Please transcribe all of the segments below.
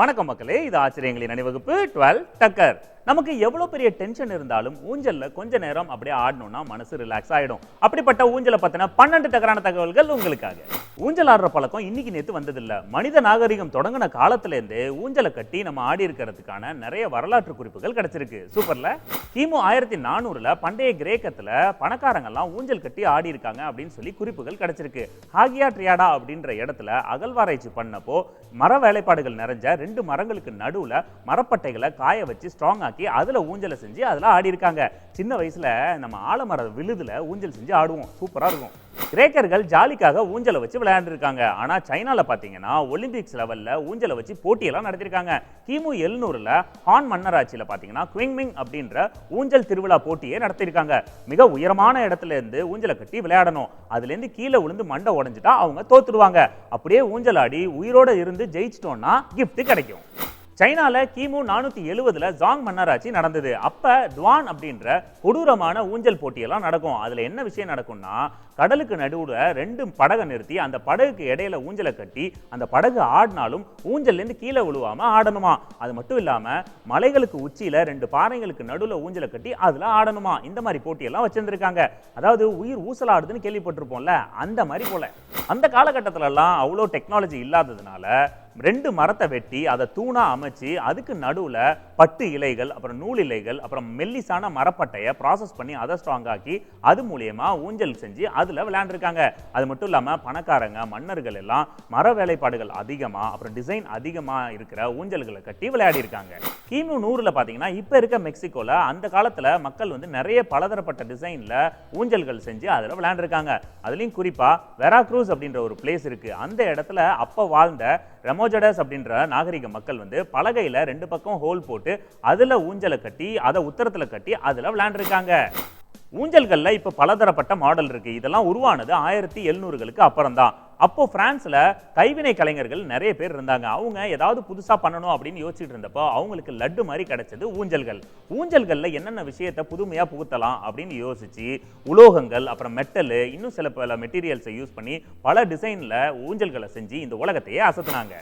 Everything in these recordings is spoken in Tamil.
வணக்கம் மக்களே, இது ஆச்சரியங்களின் அணிவகுப்பு 12 டக்கர். நமக்கு எவ்வளவு பெரிய டென்ஷன் இருந்தாலும் ஊஞ்சல்ல கொஞ்ச நேரம் அப்படியே ஆடணும்னா மனசு ரிலாக்ஸ் ஆயிடும். அப்படிப்பட்ட ஊஞ்சலை பத்தின 12 டக்கரான தகவல்கள் உங்களுக்காக. ஊஞ்சல் ஆடுற பழக்கம் இன்னைக்கு நேத்து வந்ததில்ல. மனித நாகரிகம் தொடங்கின காலத்துல இருந்தே ஊஞ்சலை கட்டி நம்ம ஆடி இருக்கிறதுக்கான நிறைய வரலாற்று குறிப்புகள் கிடைச்சிருக்கு. சூப்பர்ல. கிமு 1400ல பண்டைய கிரேக்கத்துல பணக்காரங்க எல்லாம் ஊஞ்சல் கட்டி ஆடி இருக்காங்க அப்படின்னு சொல்லி குறிப்புகள் கிடைச்சிருக்கு. ஹாகியா ட்ரியாடா அப்படின்ற இடத்துல அகழ்வாராய்ச்சி பண்ணப்போ மர வேலைப்பாடுகள் நிறைஞ்ச 2 மரங்களுக்கு நடுவுல மரப்பட்டைகளை காய வச்சு ஸ்ட்ராங் ஆக்கி அதுல ஊஞ்சலை செஞ்சு அதுல ஆடி இருக்காங்க. சின்ன வயசுல நம்ம ஆலமர விழுதுல ஊஞ்சல் செஞ்சு ஆடுவோம். சூப்பரா இருக்கும். கிரேக்கர்கள் ஜாலிக்காக ஊஞ்சலை வச்சு விளையாண்டு இருக்காங்க. ஆனா சைனால பாத்தீங்கன்னா ஒலிம்பிக்ஸ் லெவல்ல ஊஞ்சலை வச்சு போட்டியெல்லாம் நடத்திருக்காங்க. கிமு 700ல ஹான் மன்னராட்சியில பாத்தீங்கன்னா குவிங்மிங் அப்படின்ற ஊஞ்சல் திருவிழா போட்டியை நடத்திருக்காங்க. மிக உயரமான இடத்துல இருந்து ஊஞ்சலை கட்டி விளையாடணும். அதுல இருந்து கீழே விழுந்து மண்டை உடைஞ்சிட்டா அவங்க தோத்துடுவாங்க. அப்படியே ஊஞ்சல் ஆடி உயிரோட இருந்து ஜெயிச்சிட்டோம்னா கிஃப்ட் கிடைக்கும். சைனால கிமு 470ல ஜாங் மன்னராட்சி நடந்தது. அப்ப டுவான் அப்படின்ற கொடூரமான ஊஞ்சல் போட்டியெல்லாம் நடக்கும். அதுல என்ன விஷயம் நடக்கும்னா, கடலுக்கு நடுவுல 2 படகை நிறுத்தி அந்த படகுக்கு இடையில ஊஞ்சலை கட்டி அந்த படகு ஆடினாலும் ஊஞ்சல்ல இருந்து கீழே விழுவாம ஆடணுமா. அது மட்டும் இல்லாம மலைகளுக்கு உச்சியில 2 பாறைகளுக்கு நடுவுல ஊஞ்சலை கட்டி அதுல ஆடணுமா. இந்த மாதிரி போட்டியெல்லாம் வச்சிருந்திருக்காங்க. அதாவது உயிர் ஊசலாடுதுன்னு கேள்விப்பட்டிருப்போம்ல, அந்த மாதிரி போல. அந்த காலகட்டத்துல எல்லாம் அவ்வளோ டெக்னாலஜி இல்லாததுனால 2 மரத்தை வெட்டி அதை தூணா அமைச்சு அதுக்கு நடுவுல பட்டு இலைகள், அப்புறம் நூல் இலைகள், அப்புறம் மெல்லிசான மரப்பட்டையை ப்ராசஸ் பண்ணி அதை ஸ்ட்ராங் ஆக்கி அது மூலியமா ஊஞ்சல் செஞ்சு அதுல விளையாண்டுருக்காங்க. அது மட்டும் இல்லாம பணக்காரங்க மன்னர்கள் எல்லாம் மர வேலைப்பாடுகள் அதிகமா அப்புறம் டிசைன் அதிகமா இருக்கிற ஊஞ்சல்களை கட்டி விளையாடி இருக்காங்க. கிமு 100ல பாத்தீங்கன்னா இப்ப இருக்க மெக்சிகோல அந்த காலத்துல மக்கள் நிறைய பலதரப்பட்ட டிசைன்ல ஊஞ்சல்கள் செஞ்சு அதுல விளையாண்டுருக்காங்க. அதுலயும் குறிப்பா வெராக்ரூஸ் அப்படின்ற ஒரு பிளேஸ் இருக்கு. அந்த இடத்துல அப்ப வாழ்ந்த ரெமோஜடஸ் அப்படின்ற நாகரிக மக்கள் பலகையில 2 பக்கம் ஹோல் போட்டு அதுல ஊஞ்சலை கட்டி அதை உத்தரத்துல கட்டி அதுல விளையாண்டுருக்காங்க. ஊஞ்சல்கள்ல இப்ப பலதரப்பட்ட மாடல் இருக்கு. இதெல்லாம் உருவானது 1700களுக்கு அப்புறம் தான். அப்போ பிரான்ஸ்ல கைவினை கலைஞர்கள் நிறைய பேர் இருந்தாங்க. அவங்க ஏதாவது புதுசா பண்ணணும் அப்படின்னு யோசிச்சுட்டு இருந்தப்போ அவங்களுக்கு லட்டு மாதிரி கிடைச்சது ஊஞ்சல்கள். ஊஞ்சல்கள்ல என்னென்ன விஷயத்தை புதுமையா புகுத்தலாம் அப்படின்னு யோசிச்சு உலோகங்கள், அப்புறம் மெட்டல், இன்னும் சில பல மெட்டீரியல்ஸை யூஸ் பண்ணி பல டிசைன்ல ஊஞ்சல்களை செஞ்சு இந்த உலகத்தையே அசத்துனாங்க.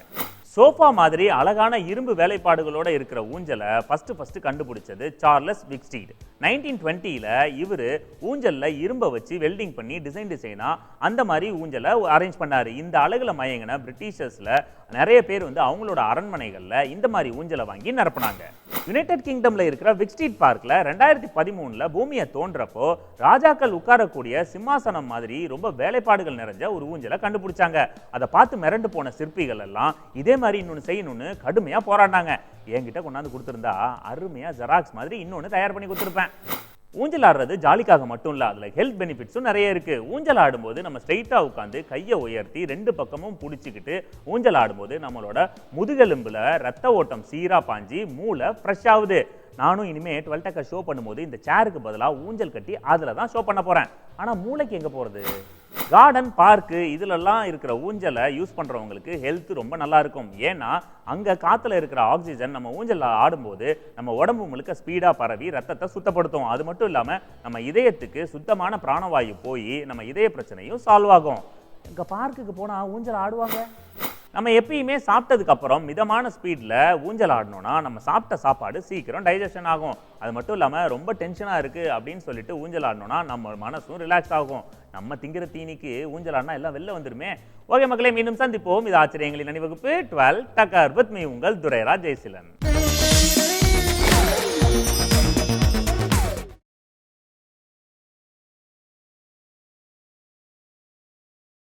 சோஃபா மாதிரி அழகான இரும்பு வேலைப்பாடுகளோட இருக்கிற ஊஞ்சலை ஃபர்ஸ்ட் கண்டுபிடிச்சது சார்லஸ் விக்ஸ்டீட். 1920ல இவரு ஊஞ்சல்ல இரும்பை வச்சு வெல்டிங் பண்ணி டிசைனா அந்த மாதிரி ஊஞ்சலை அரேஞ்ச் பண்ணாரு. இந்த அழகுல மயங்கின பிரிட்டிஷர்ஸ்ல நிறைய பேர் அவங்களோட அரண்மனைகள்ல இந்த மாதிரி ஊஞ்சலை வாங்கி நிரப்புனாங்க. யுனைடெட் கிங்டம்ல இருக்கிற விக்ஸ்டீட் பார்க்ல 2013ல பூமியை தோன்றப்போ ராஜாக்கள் உட்காரக்கூடிய சிம்மாசனம் மாதிரி ரொம்ப வேலைப்பாடுகள் நிறைஞ்ச ஒரு ஊஞ்சலை கண்டுபிடிச்சாங்க. அதை பார்த்து மிரண்டு போன சிற்பிகள் எல்லாம் இதே மாதிரி இன்னொன்னு செய்யணும்னு கடுமையா போராடினாங்க. என்கிட்ட கொண்டாந்து கொடுத்திருந்தா அருமையா ஜெராக்ஸ் மாதிரி இன்னொன்னு தயார் பண்ணி கொடுத்திருப்பேன். ஊஞ்சல் ஆடுறது ஜாலிக்காக மட்டும் இல்ல, அதுல ஹெல்த் பெனிஃபிட்ஸும் நிறைய இருக்கு. ஊஞ்சல் ஆடும்போது நம்ம ஸ்ட்ரைட்டா உட்காந்து கையை உயர்த்தி 2 பக்கமும் பிடிச்சிக்கிட்டு ஊஞ்சல் ஆடும்போது நம்மளோட முதுகெலும்புல ரத்த ஓட்டம் சீரா பாஞ்சி மூளை ஃப்ரெஷ் ஆகுது. நானும் இனிமே 12 டக்கர் ஷோ பண்ணும்போது இந்த சேருக்கு பதிலாக ஊஞ்சல் கட்டி அதுல தான் ஷோ பண்ண போறேன். ஆனா மூளைக்கு எங்க போறது? கார்டன், பார்க்கு இதுலெல்லாம் இருக்கிற ஊஞ்சலை யூஸ் பண்றவங்களுக்கு ஹெல்த் ரொம்ப நல்லா இருக்கும். ஏன்னா அங்க காத்துல இருக்கிற ஆக்சிஜன் நம்ம ஊஞ்சல்ல ஆடும்போது நம்ம உடம்பு முழுக்க ஸ்பீடா பரவி ரத்தத்தை சுத்தப்படுத்தும். அது மட்டும் இல்லாம நம்ம இதயத்துக்கு சுத்தமான பிராணவாயு போய் நம்ம இதய பிரச்சனையும் சால்வ் ஆகும். இங்க பார்க்குக்கு போனா ஊஞ்சல் ஆடுவாங்க. நம்ம எப்பயுமே சாப்பிட்டதுக்கு அப்புறம் மிதமான ஸ்பீட்ல ஊஞ்சல் ஆடணும்னா நம்ம சாப்பிட்ட சாப்பாடு சீக்கிரம் டைஜஷன் ஆகும். அது மட்டும் இல்லாம ரொம்ப டென்ஷனா இருக்கு அப்படின்னு சொல்லிட்டு ஊஞ்சல் ஆடணும்னா நம்ம மனசும் ரிலாக்ஸ் ஆகும். நம்ம திங்கிற தீனிக்கு ஊஞ்சல் ஆடினா எல்லாம் வெளில வந்துருமே. ஓகே மக்களே, மீண்டும் சந்திப்போம். இது ஆச்சரியங்களின் அணிவகுப்பு 12 டக்கர் வித் மீ, உங்கள் துரைராஜ் ஜெயசீலன்.